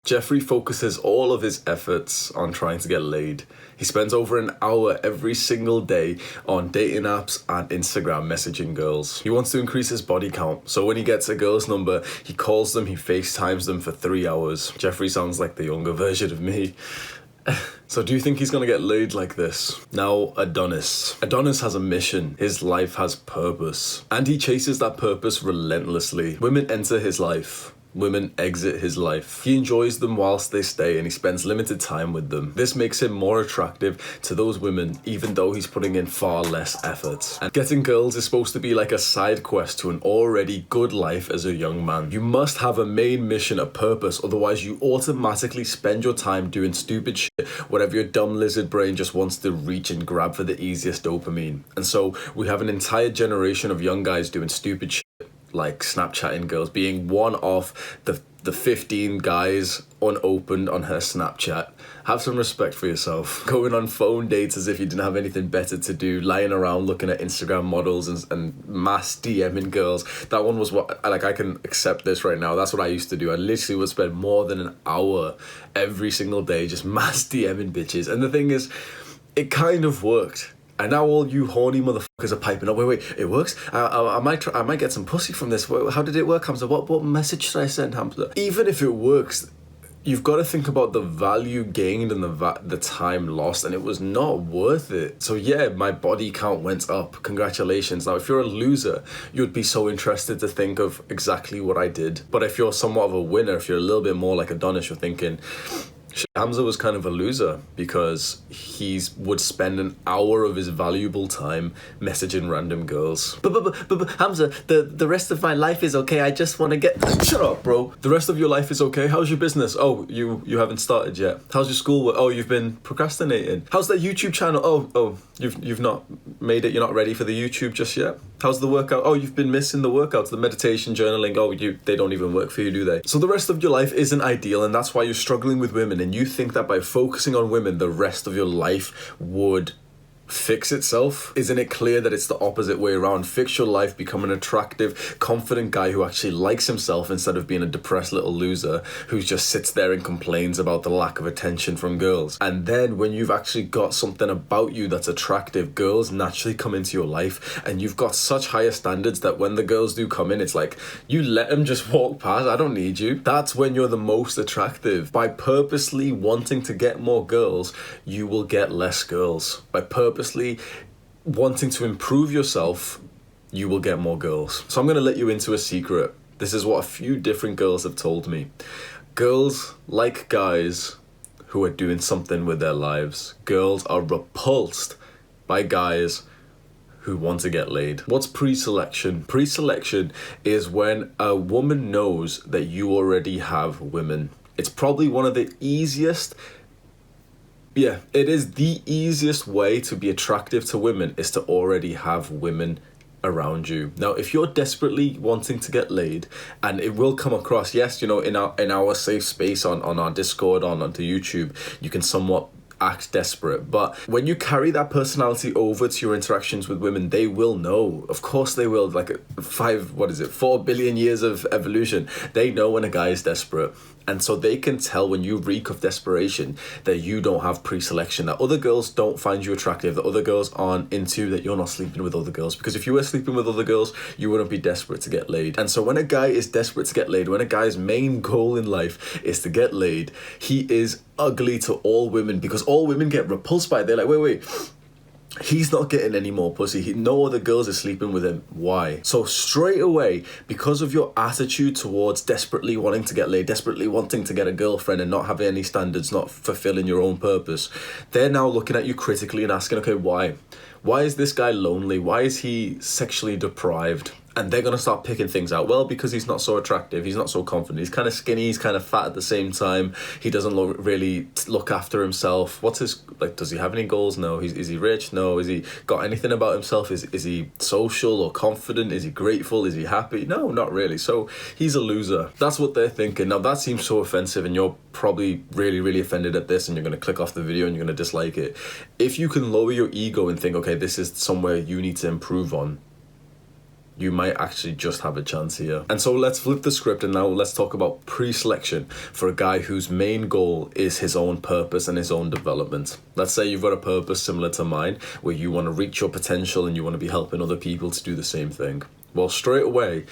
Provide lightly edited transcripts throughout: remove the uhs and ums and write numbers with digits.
Jeffrey focuses all of his efforts on trying to get laid. He spends over an hour every single day on dating apps and Instagram messaging girls. He wants to increase his body count, so when he gets a girl's number, he calls them, he FaceTimes them for 3 hours. Jeffrey sounds like the younger version of me. So do you think he's gonna get laid like this? Now, Adonis. Adonis has a mission. His life has purpose. And he chases that purpose relentlessly. Women enter his life. Women exit his life. He enjoys them whilst they stay and he spends limited time with them. This makes him more attractive to those women even though he's putting in far less effort. And getting girls is supposed to be like a side quest to an already good life as a young man. You must have a main mission, a purpose, otherwise you automatically spend your time doing stupid shit, whatever your dumb lizard brain just wants to reach and grab for the easiest dopamine. And so we have an entire generation of young guys doing stupid shit, like Snapchatting girls, being one of the 15 guys unopened on her Snapchat. Have some respect for yourself. Going on phone dates as if you didn't have anything better to do, lying around looking at Instagram models and mass DMing girls. That one was what, like, I can accept this right now. That's what I used to do. I literally would spend more than an hour every single day just mass DMing bitches. And the thing is, it kind of worked. And now all you horny motherfuckers are piping up. Wait, it works? I might get some pussy from this. How did it work, Hamza? What message should I send, Hamza? Even if it works, you've got to think about the value gained and the time lost, and it was not worth it. So yeah, my body count went up. Congratulations. Now, if you're a loser, you'd be so interested to think of exactly what I did. But if you're somewhat of a winner, if you're a little bit more like Adonis, you're thinking, Hamza was kind of a loser because he would spend an hour of his valuable time messaging random girls. But Hamza, the rest of my life is okay. I just want to get... Shut up, bro. The rest of your life is okay? How's your business? Oh, you haven't started yet. How's your schoolwork? Oh, you've been procrastinating. How's that YouTube channel? Oh, you've not made it. You're not ready for the YouTube just yet. How's the workout? Oh, you've been missing the workouts, the meditation, journaling. Oh, they don't even work for you, do they? So the rest of your life isn't ideal, and that's why you're struggling with women, and you think that by focusing on women, the rest of your life would fix itself. Isn't it clear that it's the opposite way around? Fix your life, become an attractive, confident guy who actually likes himself instead of being a depressed little loser who just sits there and complains about the lack of attention from girls. And then when you've actually got something about you that's attractive, girls naturally come into your life, and you've got such higher standards that when the girls do come in, it's like, you let them just walk past. I don't need you. That's when you're the most attractive. By purposely wanting to get more girls, you will get less girls. By purposely wanting to improve yourself, you will get more girls. So I'm going to let you into a secret. This is what a few different girls have told me. Girls like guys who are doing something with their lives. Girls are repulsed by guys who want to get laid. What's pre-selection? Pre-selection is when a woman knows that you already have women. It's probably one of the easiest... Yeah, it is the easiest way to be attractive to women is to already have women around you. Now, if you're desperately wanting to get laid, and it will come across, yes, you know, in our safe space on our Discord, onto YouTube, you can somewhat act desperate, but when you carry that personality over to your interactions with women, they will know. Of course they will. Like 4 billion years of evolution, they know when a guy is desperate. And so they can tell when you reek of desperation that you don't have pre-selection, that other girls don't find you attractive, that other girls aren't into, that you're not sleeping with other girls. Because if you were sleeping with other girls, you wouldn't be desperate to get laid. And so when a guy is desperate to get laid, when a guy's main goal in life is to get laid, he is ugly to all women, because all women get repulsed by it. They're like, wait, he's not getting any more pussy. No other girls are sleeping with him. Why? So straight away, because of your attitude towards desperately wanting to get laid, desperately wanting to get a girlfriend and not having any standards, not fulfilling your own purpose, they're now looking at you critically and asking, okay, why? Why is this guy lonely? Why is he sexually deprived? And they're going to start picking things out. Well, because he's not so attractive, he's not so confident, he's kind of skinny, he's kind of fat at the same time, he doesn't really look after himself. What's his, like, does he have any goals? No. Is he rich? No. Is he got anything about himself? Is he social or confident? Is he grateful? Is he happy? No, not really. So he's a loser. That's what they're thinking. Now, that seems so offensive, and you're probably really, really offended at this, and you're going to click off the video and you're going to dislike it. If you can lower your ego and think, okay, this is somewhere you need to improve on, you might actually just have a chance here. And so let's flip the script and now let's talk about pre-selection for a guy whose main goal is his own purpose and his own development. Let's say you've got a purpose similar to mine where you want to reach your potential and you want to be helping other people to do the same thing. Well, straight away,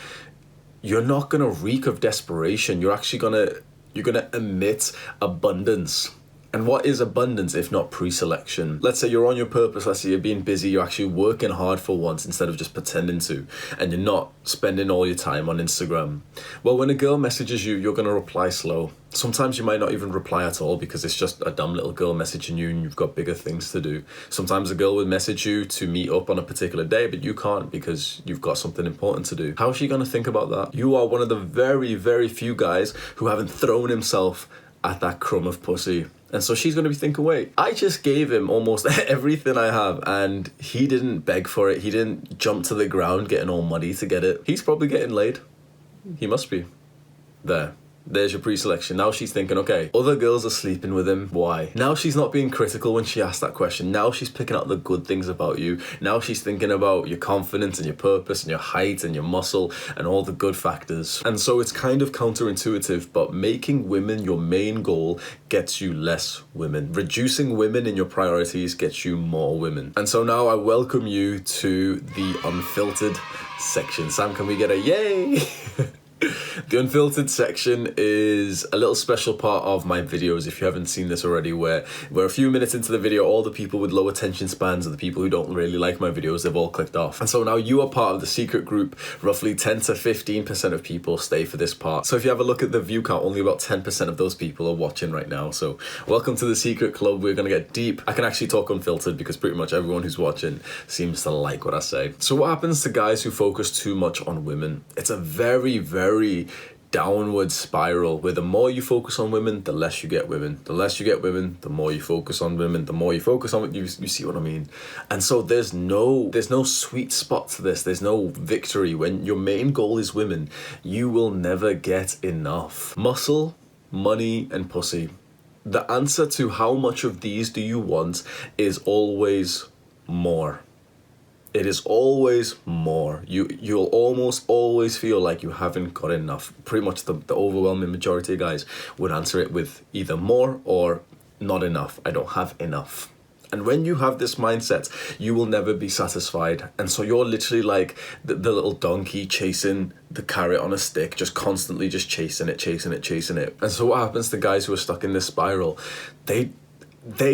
you're not going to reek of desperation. You're actually you're going to emit abundance. And what is abundance if not pre-selection? Let's say you're on your purpose, let's say you're being busy, you're actually working hard for once instead of just pretending to, and you're not spending all your time on Instagram. Well, when a girl messages you, you're going to reply slow. Sometimes you might not even reply at all because it's just a dumb little girl messaging you and you've got bigger things to do. Sometimes a girl will message you to meet up on a particular day, but you can't because you've got something important to do. How is she going to think about that? You are one of the very, very few guys who haven't thrown himself at that crumb of pussy. And so she's going to be thinking, wait, I just gave him almost everything I have and he didn't beg for it. He didn't jump to the ground getting all muddy to get it. He's probably getting laid. He must be. There's your pre-selection. Now she's thinking, okay, other girls are sleeping with him. Why? Now she's not being critical when she asked that question. Now she's picking out the good things about you. Now she's thinking about your confidence and your purpose and your height and your muscle and all the good factors. And so it's kind of counterintuitive, but making women your main goal gets you less women. Reducing women in your priorities gets you more women. And so now I welcome you to the unfiltered section. Sam, can we get a yay? The unfiltered section is a little special part of my videos, if you haven't seen this already, where a few minutes into the video, all the people with low attention spans are the people who don't really like my videos, they've all clicked off. And so now you are part of the secret group. Roughly 10 to 15% of people stay for this part. So if you have a look at the view count, only about 10% of those people are watching right now. So welcome to the secret club. We're going to get deep. I can actually talk unfiltered because pretty much everyone who's watching seems to like what I say. So what happens to guys who focus too much on women? It's a very, very downward spiral where the more you focus on women, the less you get women. The less you get women, the more you focus on women. The more you focus on you see what I mean? And so there's no sweet spot to this. There's no victory. When your main goal is women, you will never get enough. Muscle, money, and pussy. The answer to how much of these do you want is always more. It is always more. You'll almost always feel like you haven't got enough. Pretty much the overwhelming majority of guys would answer it with either more or not enough. I don't have enough. And when you have this mindset, you will never be satisfied. And so you're literally like the little donkey chasing the carrot on a stick, just constantly just chasing it. And so what happens to guys who are stuck in this spiral? They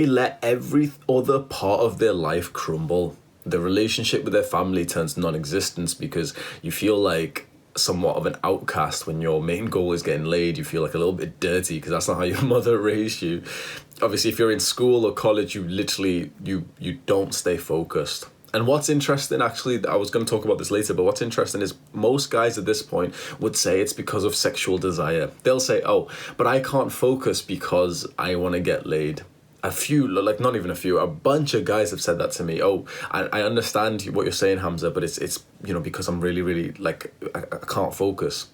let every other part of their life crumble. The relationship with their family turns non-existent because you feel like somewhat of an outcast when your main goal is getting laid. You feel like a little bit dirty because that's not how your mother raised you. Obviously, if you're in school or college, you literally, you don't stay focused. And what's interesting, actually, I was going to talk about this later, but what's interesting is most guys at this point would say it's because of sexual desire. They'll say, oh, but I can't focus because I want to get laid. A few, like not even a few, a bunch of guys have said that to me. Oh, I understand what you're saying, Hamza, but it's because I'm really like I can't focus.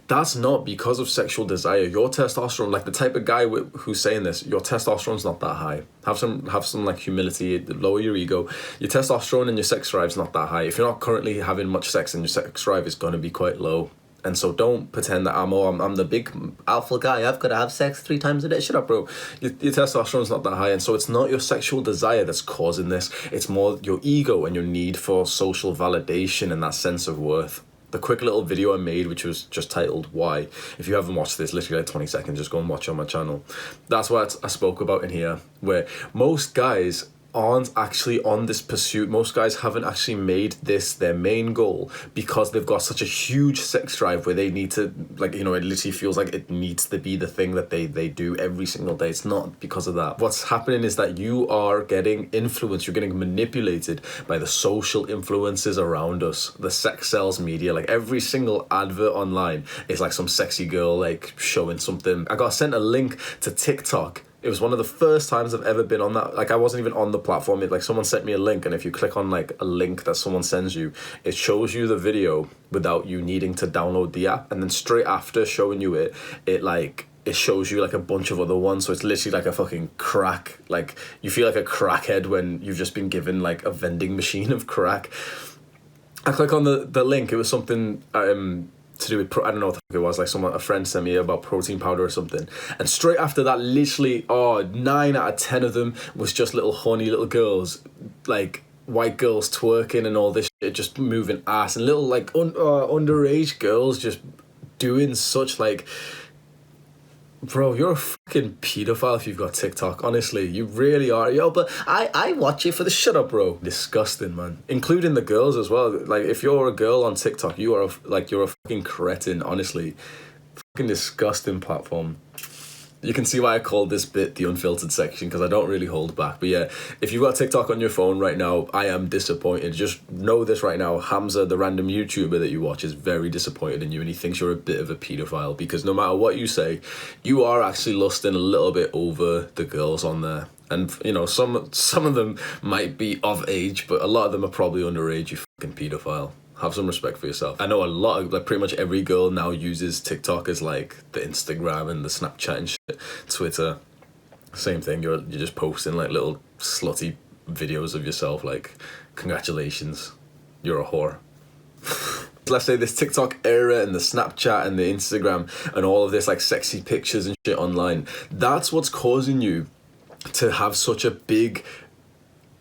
That's not because of sexual desire. Your testosterone, like the type of guy who's saying this, your testosterone's not that high. Have some like humility, lower your ego. Your testosterone and your sex drive's not that high. If you're not currently having much sex, then your sex drive is going to be quite low. And so don't pretend that I'm the big alpha guy. I've got to have sex 3 times a day. Shut up, bro. Your testosterone's not that high. And so it's not your sexual desire that's causing this. It's more your ego and your need for social validation and that sense of worth. The quick little video I made, which was just titled Why. If you haven't watched this, literally like 20 seconds, just go and watch it on my channel. That's what I spoke about in here, where most guys aren't actually on this pursuit. Most guys haven't actually made this their main goal because they've got such a huge sex drive where they need to, like, it literally feels like it needs to be the thing that they do every single day. It's not because of that. What's happening is that you are getting influenced, you're getting manipulated by the social influences around us. The sex sells media. Like every single advert online is like some sexy girl like showing something. I got sent a link to TikTok. It was one of the first times I've ever been on that. Like I wasn't even on the platform. Like someone sent me a link, and if you click on like a link that someone sends you, it shows you the video without you needing to download the app. And then straight after showing you it shows you like a bunch of other ones. So it's literally like a fucking crack. Like you feel like a crackhead when you've just been given like a vending machine of crack. I click on the link. It was something to do with I don't know what the fuck it was. Like a friend sent me about protein powder or something. And straight after that, literally, 9 out of 10 of them was just little horny little girls, like white girls twerking and all this shit, just moving ass, and little like underage girls just doing such like. Bro, you're a fucking pedophile if you've got TikTok. Honestly, you really are. Yo, but I watch it for the shut up, bro. Disgusting, man. Including the girls as well. Like, if you're a girl on TikTok, you're a fucking cretin, honestly. Fucking disgusting platform. You can see why I called this bit the unfiltered section, because I don't really hold back. But yeah, if you've got TikTok on your phone right now, I am disappointed. Just know this right now. Hamza, the random YouTuber that you watch, is very disappointed in you, and he thinks you're a bit of a paedophile, because no matter what you say, you are actually lusting a little bit over the girls on there. And, you know, some of them might be of age, but a lot of them are probably underage, you fucking paedophile. Have some respect for yourself. I know like pretty much every girl now uses TikTok as like the Instagram and the Snapchat and shit. Twitter, same thing. You're just posting like little slutty videos of yourself. Like, congratulations, you're a whore. Let's say this TikTok era and the Snapchat and the Instagram and all of this like sexy pictures and shit online. That's what's causing you to have such a big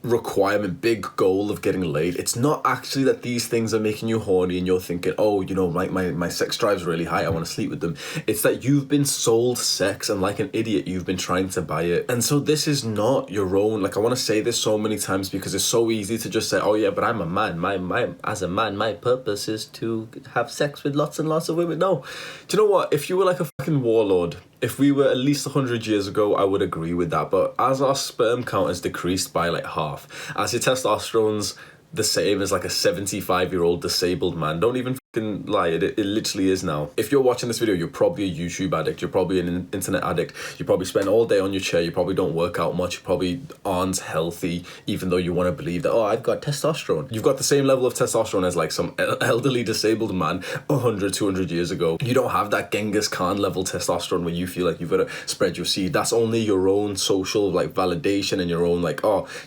requirement, big goal of getting laid. It's not actually that these things are making you horny and you're thinking, oh, you know, my sex drive's really high, I want to sleep with them. It's that you've been sold sex and like an idiot you've been trying to buy it. And so this is not your own. Like, I want to say this so many times because it's so easy to just say, oh yeah, but I'm a man, as a man my purpose is to have sex with lots and lots of women. No, do you know what, if you were like a fucking warlord, if we were at least 100 years ago, I would agree with that. But as our sperm count has decreased by like half, as your testosterone's the same as like a 75-year-old disabled man, don't even fucking lie, it literally is now. If you're watching this video, you're probably a YouTube addict, you're probably an internet addict, you probably spend all day on your chair, you probably don't work out much, you probably aren't healthy, even though you want to believe that, oh, I've got testosterone. You've got the same level of testosterone as like some elderly disabled man 100, 200 years ago. You don't have that Genghis Khan level testosterone where you feel like you've got to spread your seed. That's only your own social like validation and your own like,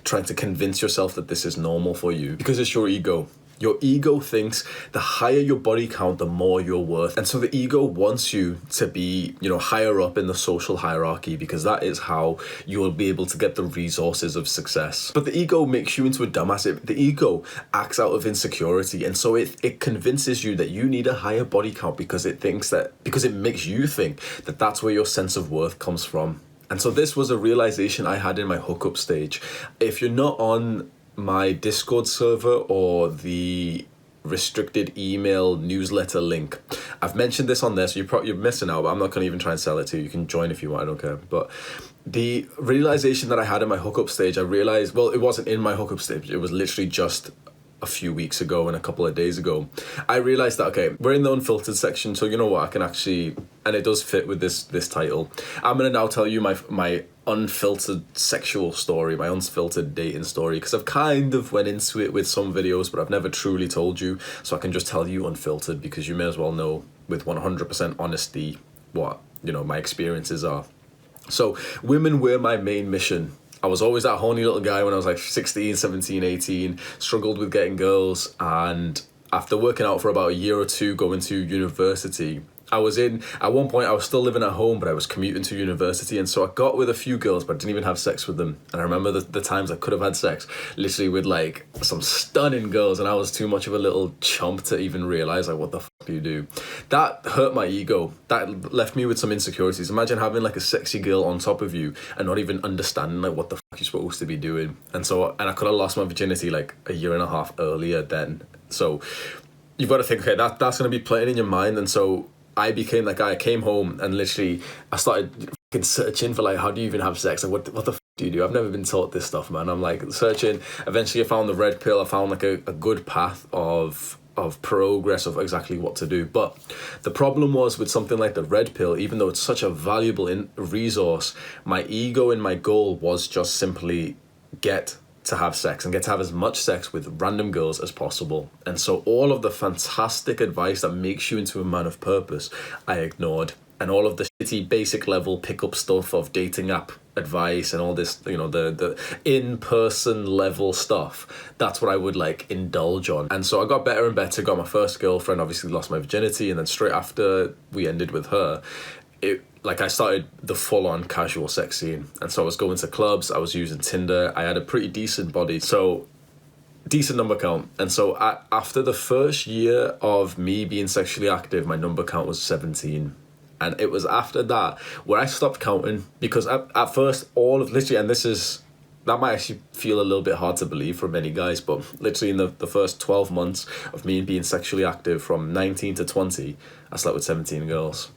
trying to convince yourself that this is normal for you, because it's your ego. Your ego thinks the higher your body count, the more you're worth. And so the ego wants you to be, you know, higher up in the social hierarchy, because that is how you will be able to get the resources of success. But the ego makes you into a dumbass. The ego acts out of insecurity. And so it convinces you that you need a higher body count because it makes you think that that's where your sense of worth comes from. And so this was a realization I had in my hookup stage. If you're not on my Discord server or the restricted email newsletter link, I've mentioned this on there, so you're missing out, but I'm not going to even try and sell it to you. You can join if you want, I don't care. But the realization that I had in my hookup stage, I realized, well, it wasn't in my hookup stage, it was literally just a few weeks ago and a couple of days ago. I realized that, okay, we're in the unfiltered section, so you know what, I can actually, and it does fit with this title, I'm going to now tell you my unfiltered sexual story, my unfiltered dating story, because I've kind of went into it with some videos, but I've never truly told you, so I can just tell you unfiltered, because you may as well know with 100% honesty what, you know, my experiences are. So women were my main mission. I was always that horny little guy when I was like 16, 17, 18, struggled with getting girls, and after working out for about a year or two going to university, at one point I was still living at home, but I was commuting to university, and so I got with a few girls, but I didn't even have sex with them. And I remember the times I could have had sex, literally with like some stunning girls, and I was too much of a little chump to even realize like, what the fuck do you do? That hurt my ego. That left me with some insecurities. Imagine having like a sexy girl on top of you and not even understanding like what the fuck you're supposed to be doing. And I could have lost my virginity like a year and a half earlier then. So you've got to think, okay, that's going to be playing in your mind. And so I became that guy. I came home and literally I started fucking searching for like, how do you even have sex? Like, what the fuck do you do? I've never been taught this stuff, man. I'm like searching. Eventually I found the red pill. I found like a good path of progress of exactly what to do. But the problem was with something like the red pill, even though it's such a valuable resource, my ego and my goal was just simply get to have sex and get to have as much sex with random girls as possible. And so all of the fantastic advice that makes you into a man of purpose, I ignored. and all of the shitty basic level pickup stuff of dating app advice and all this, you know, the in-person level stuff, that's what I would like indulge on. And so I got better and better, got my first girlfriend, obviously lost my virginity, and then straight after we ended with her, I started the full-on casual sex scene. And so I was going to clubs, I was using Tinder, I had a pretty decent body, so decent number count. And so after the first year of me being sexually active, my number count was 17. And it was after that where I stopped counting, because at first all of literally, and that might actually feel a little bit hard to believe for many guys, but literally in the first 12 months of me being sexually active from 19 to 20, I slept with 17 girls.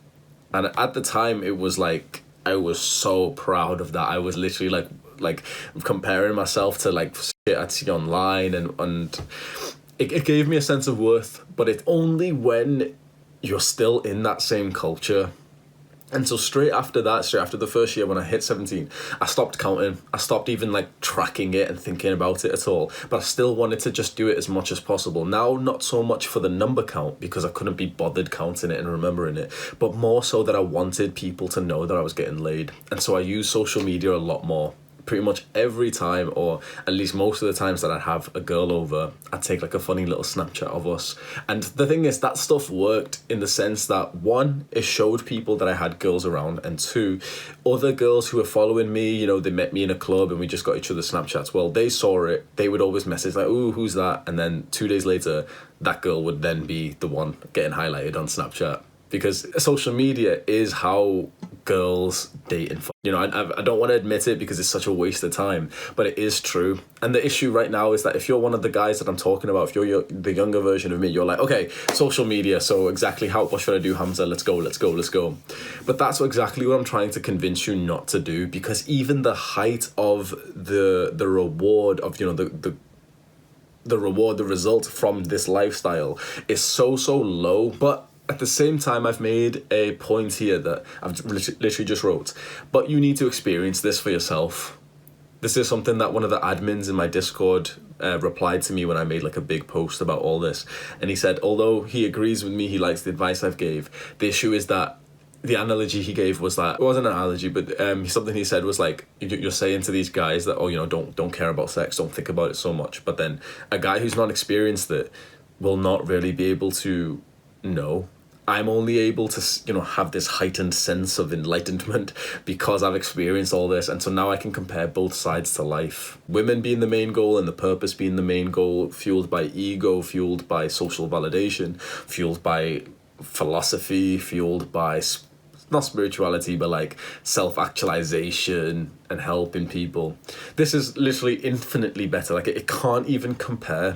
And at the time, it was like, I was so proud of that. I was literally like comparing myself to like shit I'd see online, and it gave me a sense of worth, but it's only when you're still in that same culture. And so straight after the first year when I hit 17, I stopped counting. I stopped even like tracking it and thinking about it at all. But I still wanted to just do it as much as possible. Now, not so much for the number count, because I couldn't be bothered counting it and remembering it, but more so that I wanted people to know that I was getting laid. And so I use social media a lot more. Pretty much every time, or at least most of the times that I'd have a girl over, I'd take like a funny little Snapchat of us. And the thing is, that stuff worked in the sense that, one, it showed people that I had girls around, and two, other girls who were following me, you know, they met me in a club and we just got each other's Snapchats. Well, they saw it, they would always message like, ooh, who's that? And then 2 days later, that girl would then be the one getting highlighted on Snapchat. Because social media is how girls date and you know, I don't want to admit it because it's such a waste of time, but it is true. And the issue right now is that if you're one of the guys that I'm talking about, if you're the younger version of me, you're like, okay, social media, so exactly what should I do, Hamza? Let's go. But that's exactly what I'm trying to convince you not to do, because even the height of the reward of, you know, the reward, the result from this lifestyle is so low. But at the same time, I've made a point here that I've literally just wrote, but you need to experience this for yourself. This is something that one of the admins in my Discord replied to me when I made like a big post about all this. And he said, although he agrees with me, he likes the advice I've gave, the issue is that the analogy he gave was that, it wasn't an analogy, but something he said was like, you're saying to these guys that, oh, you know, don't care about sex, don't think about it so much. But then a guy who's not experienced it will not really be able to know. I'm only able to, you know, have this heightened sense of enlightenment because I've experienced all this. And so now I can compare both sides to life. Women being the main goal and the purpose being the main goal, fueled by ego, fueled by social validation, fueled by philosophy, fueled by, not spirituality, but like self-actualization and helping people. This is literally infinitely better. Like it can't even compare.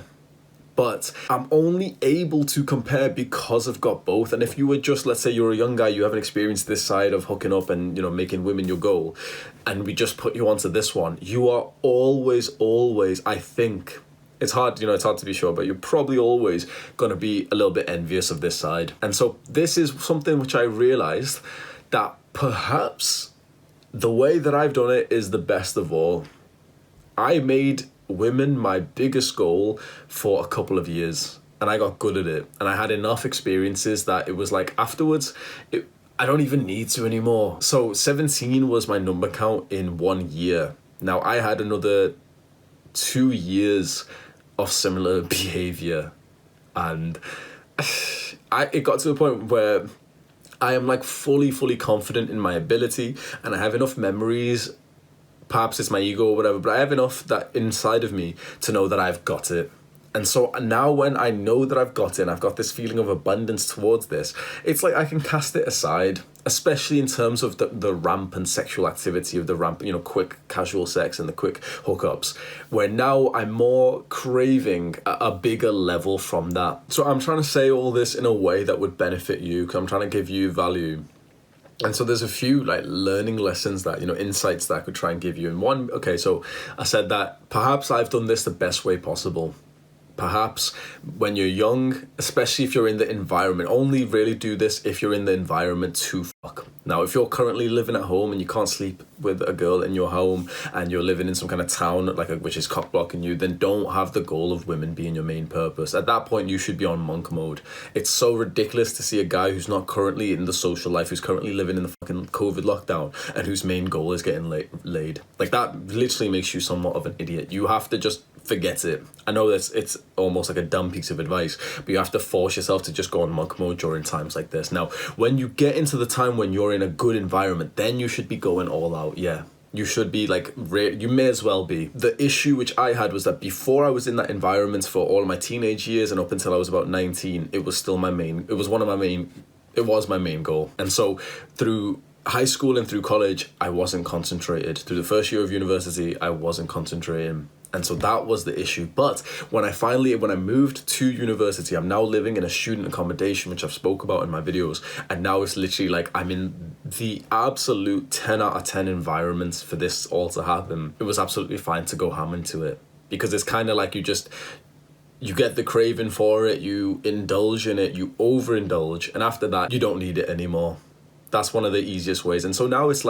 But I'm only able to compare because I've got both. And if you were just, let's say you're a young guy, you haven't experienced this side of hooking up and, you know, making women your goal, and we just put you onto this one, you are always, I think, it's hard to be sure, but you're probably always going to be a little bit envious of this side. And so this is something which I realized that perhaps the way that I've done it is the best of all. I made women my biggest goal for a couple of years, and I got good at it, and I had enough experiences that it was like afterwards I don't even need to anymore. So 17 was my number count in 1 year. Now I had another 2 years of similar behavior, and it got to a point where I am like fully confident in my ability, and I have enough memories. Perhaps it's my ego or whatever, but I have enough that inside of me to know that I've got it. And so now when I know that I've got it and I've got this feeling of abundance towards this, it's like I can cast it aside, especially in terms of the rampant sexual activity of the rampant, you know, quick casual sex and the quick hookups, where now I'm more craving a bigger level from that. So I'm trying to say all this in a way that would benefit you, because I'm trying to give you value. And so there's a few like learning lessons that, you know, insights that I could try and give you. And one, okay, so I said that perhaps I've done this the best way possible. Perhaps when you're young, especially if you're in the environment, only really do this if you're in the environment to fuck. Now, if you're currently living at home and you can't sleep with a girl in your home and you're living in some kind of town which is cock blocking you, then don't have the goal of women being your main purpose. At that point, you should be on monk mode. It's so ridiculous to see a guy who's not currently in the social life, who's currently living in the fucking COVID lockdown, and whose main goal is getting laid. Like, that literally makes you somewhat of an idiot. You have to just forget it. I know it's almost like a dumb piece of advice, but you have to force yourself to just go on monk mode during times like this. Now, when you get into the time when you're in a good environment, then you should be going all out. Yeah, you should be you may as well be. The issue which I had was that before I was in that environment for all of my teenage years and up until I was about 19, it was my main goal. And so through high school and through college, I wasn't concentrated. Through the first year of university, I wasn't concentrating. And so that was the issue. But when I moved to university, I'm now living in a student accommodation, which I've spoke about in my videos. And now it's literally I'm in the absolute 10 out of 10 environments for this all to happen. It was absolutely fine to go ham into it, because it's kind of like you get the craving for it, you indulge in it, you overindulge, and after that, you don't need it anymore. That's one of the easiest ways. And so now it's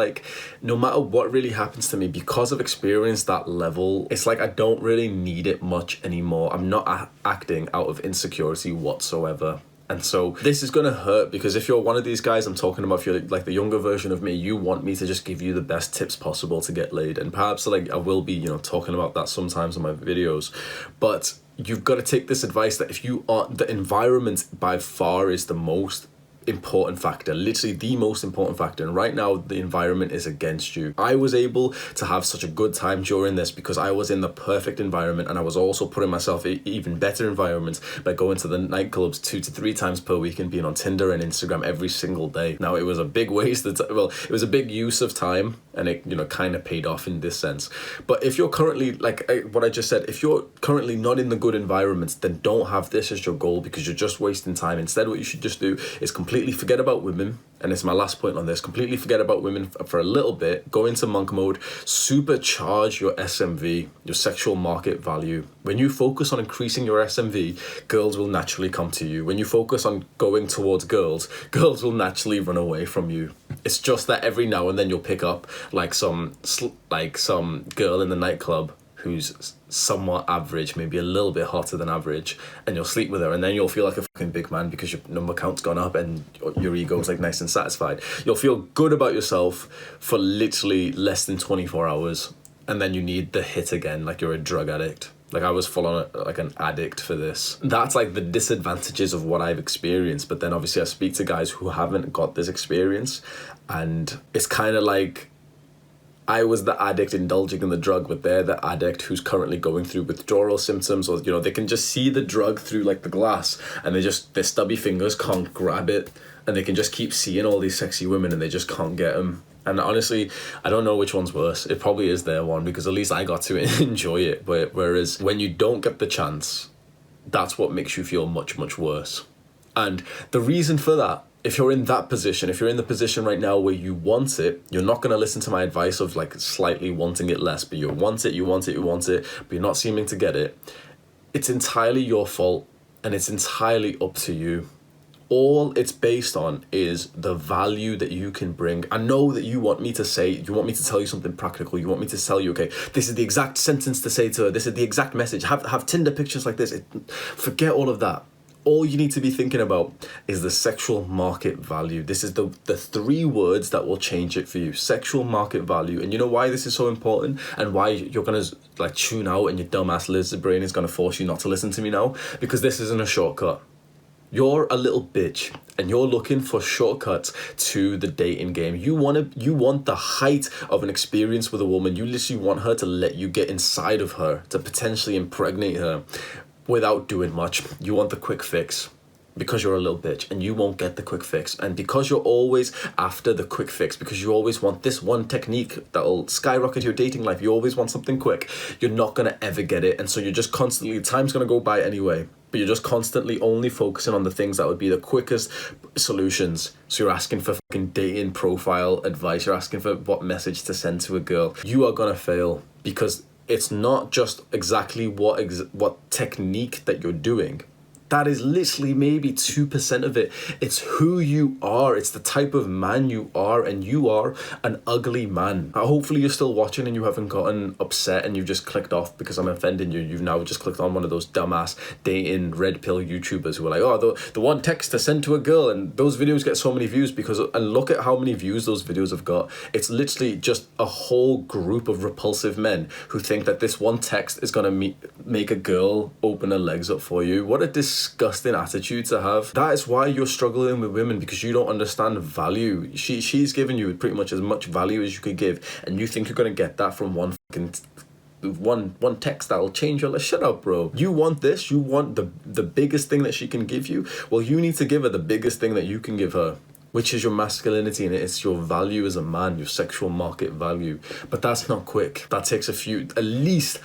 no matter what really happens to me, because I've experienced that level, it's I don't really need it much anymore. I'm not acting out of insecurity whatsoever. And so this is going to hurt, because if you're one of these guys I'm talking about, if you're the younger version of me, you want me to just give you the best tips possible to get laid. And perhaps I will be, talking about that sometimes in my videos. But you've got to take this advice that if you are, the environment by far is the most important factor, literally the most important factor, and right now the environment is against you. I was able to have such a good time during this because I was in the perfect environment, and I was also putting myself in even better environments by going to the nightclubs 2 to 3 times per week and being on Tinder and Instagram every single day. Now, it was a big waste of time. Well, it was a big use of time, and it kind of paid off in this sense. But if you're currently, what I just said, if you're currently not in the good environments, then don't have this as your goal, because you're just wasting time. Instead, what you should just do is completely forget about women, and it's my last point on this, completely forget about women for a little bit, go into monk mode, supercharge your SMV, your sexual market value. When you focus on increasing your SMV, girls will naturally come to you. When you focus on going towards girls, girls will naturally run away from you. It's just that every now and then you'll pick up some girl in the nightclub who's somewhat average, maybe a little bit hotter than average, and you'll sleep with her, and then you'll feel like a fucking big man because your number count's gone up and your ego's nice and satisfied. You'll feel good about yourself for literally less than 24 hours, and then you need the hit again, like you're a drug addict. I was full on an addict for this. That's the disadvantages of what I've experienced. But then obviously I speak to guys who haven't got this experience, and it's kind of I was the addict indulging in the drug, but they're the addict who's currently going through withdrawal symptoms, or they can just see the drug through the glass, and their stubby fingers can't grab it, and they can just keep seeing all these sexy women and they just can't get them. And honestly, I don't know which one's worse. It probably is their one, because at least I got to enjoy it. But whereas when you don't get the chance, that's what makes you feel much, much worse. And the reason for that, if you're in that position, if you're in the position right now where you want it, you're not going to listen to my advice of slightly wanting it less, but you want it, but you're not seeming to get it. It's entirely your fault, and it's entirely up to you. All it's based on is the value that you can bring. I know that you want me to tell you something practical. You want me to tell you, okay, this is the exact sentence to say to her. This is the exact message. Have Tinder pictures like this. Forget all of that. All you need to be thinking about is the sexual market value. This is the 3 words that will change it for you. Sexual market value. And you know why this is so important, and why you're going to tune out and your dumbass lizard brain is going to force you not to listen to me now? Because this isn't a shortcut. You're a little bitch, and you're looking for shortcuts to the dating game. You want the height of an experience with a woman. You literally want her to let you get inside of her, to potentially impregnate her without doing much. You want the quick fix, because you're a little bitch, and you won't get the quick fix. And because you're always after the quick fix, because you always want this one technique that'll skyrocket your dating life, you always want something quick, you're not going to ever get it. And so you're just constantly, time's going to go by anyway, but you're just constantly only focusing on the things that would be the quickest solutions. So you're asking for fucking dating profile advice, you're asking for what message to send to a girl. You are going to fail, because it's not just exactly what technique that you're doing. That is literally maybe 2% of it. It's who you are. It's the type of man you are, and you are an ugly man. Hopefully you're still watching and you haven't gotten upset and you've just clicked off because I'm offending you. You've now just clicked on one of those dumbass dating red pill YouTubers who are like, oh, the one text to send to a girl, and those videos get so many views because, and look at how many views those videos have got. It's literally just a whole group of repulsive men who think that this one text is gonna make a girl open her legs up for you. What a disgusting attitude to have. That is why you're struggling with women, because you don't understand value. She's giving you pretty much as much value as you could give, and you think you're gonna get that from one fucking one text that'll change your life. Shut up, bro. You want this, you want the biggest thing that she can give you. Well, you need to give her the biggest thing that you can give her, which is your masculinity, and it's your value as a man, your sexual market value. But that's not quick. That takes at least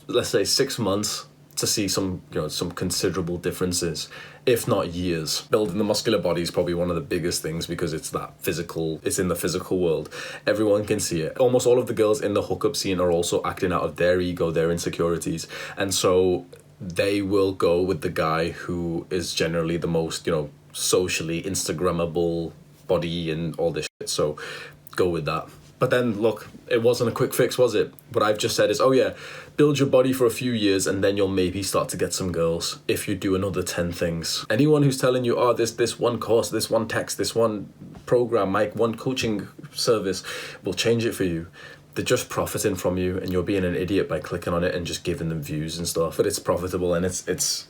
let's say 6 months to see some considerable differences, if not years. Building the muscular body is probably one of the biggest things, because it's in the physical world. Everyone can see it. Almost all of the girls in the hookup scene are also acting out of their ego, their insecurities, and so they will go with the guy who is generally the most, socially Instagrammable body and all this shit. So go with that. But then look, it wasn't a quick fix, was it? What I've just said is, oh yeah, build your body for a few years and then you'll maybe start to get some girls if you do another 10 things. Anyone who's telling you, oh, this one course, this one text, this one program, one coaching service will change it for you, they're just profiting from you, and you're being an idiot by clicking on it and just giving them views and stuff. But it's profitable, and it's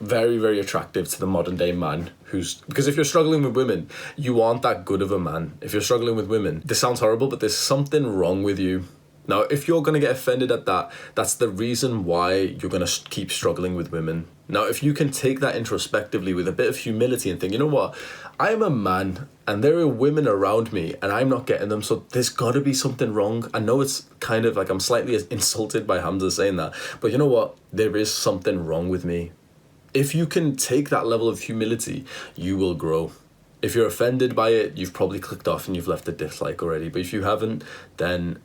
very, very attractive to the modern day man because if you're struggling with women, you aren't that good of a man. If you're struggling with women, this sounds horrible, but there's something wrong with you. Now, if you're going to get offended at that, that's the reason why you're going to keep struggling with women. Now, if you can take that introspectively with a bit of humility and think, you know what, I am a man and there are women around me and I'm not getting them, so there's got to be something wrong. I know it's kind of like I'm slightly insulted by Hamza saying that, but you know what, there is something wrong with me. If you can take that level of humility, you will grow. If you're offended by it, you've probably clicked off and you've left a dislike already. But if you haven't, then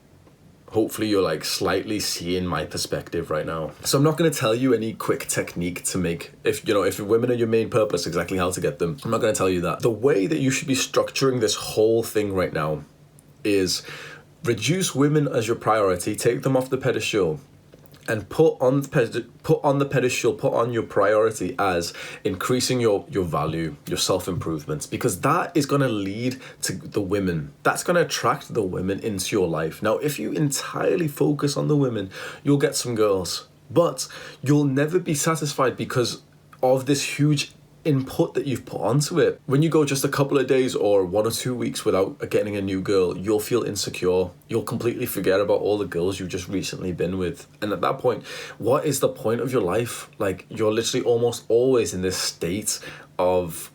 hopefully you're slightly seeing my perspective right now. So I'm not going to tell you any quick technique to make, if women are your main purpose, exactly how to get them. I'm not going to tell you that. The way that you should be structuring this whole thing right now is reduce women as your priority, take them off the pedestal, and put on your priority as increasing your value, your self-improvements, because that is going to lead to the women. That's going to attract the women into your life. Now, if you entirely focus on the women, you'll get some girls, but you'll never be satisfied because of this huge input that you've put onto it. When you go just a couple of days or 1 or 2 weeks without getting a new girl, you'll feel insecure. You'll completely forget about all the girls you've just recently been with. And at that point, what is the point of your life? You're literally almost always in this state of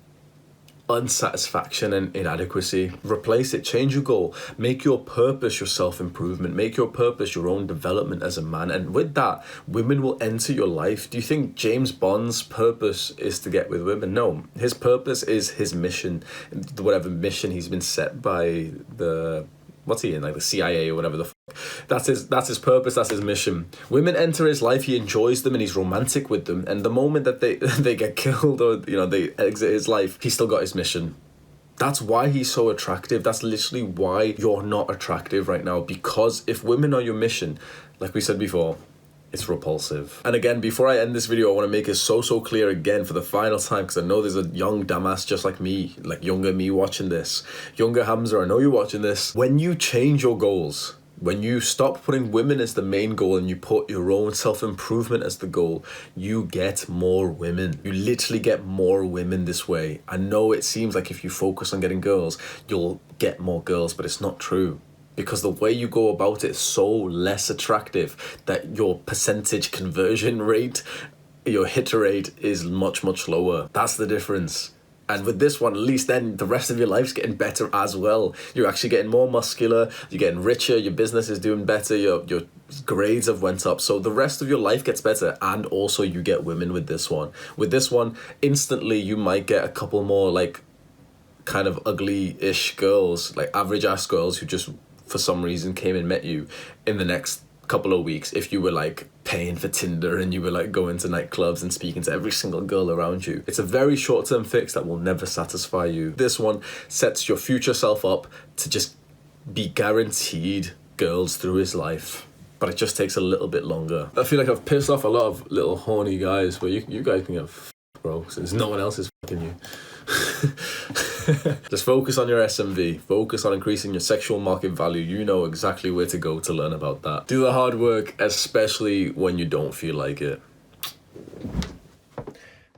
unsatisfaction and inadequacy. Replace it, change your goal, make your purpose your self-improvement, make your purpose your own development as a man, and with that, women will enter your life. Do you think James Bond's purpose is to get with women? No, his purpose is his mission, whatever mission he's been set by the CIA or whatever the fuck. That's his purpose, that's his mission. Women enter his life, he enjoys them and he's romantic with them, and the moment that they get killed or they exit his life, he's still got his mission. That's why he's so attractive. That's literally why you're not attractive right now, because if women are your mission, like we said before, it's repulsive. And again, before I end this video, I want to make it so clear again for the final time, because I know there's a young dumbass just like me, younger me watching this. Younger Hamza, I know you're watching this. When you change your goals, when you stop putting women as the main goal and you put your own self-improvement as the goal, you get more women. You literally get more women this way. I know it seems like if you focus on getting girls, you'll get more girls, but it's not true. Because the way you go about it is so less attractive that your percentage conversion rate, your hit rate is much lower. That's the difference. And with this one, at least then the rest of your life's getting better as well. You're actually getting more muscular, you're getting richer, your business is doing better, your grades have went up. So the rest of your life gets better, and also you get women with this one. With this one, instantly you might get a couple more kind of ugly-ish girls, average-ass girls who just for some reason came and met you in the next couple of weeks if you were paying for Tinder and you were like going to nightclubs and speaking to every single girl around you. It's a very short-term fix that will never satisfy you. This one sets your future self up to just be guaranteed girls through his life. But it just takes a little bit longer. I feel like I've pissed off a lot of little horny guys, but you guys can get bro, since no one else is fucking you. Just focus on your SMV. Focus on increasing your sexual market value. You know exactly where to go to learn about that. Do the hard work, especially when you don't feel like it.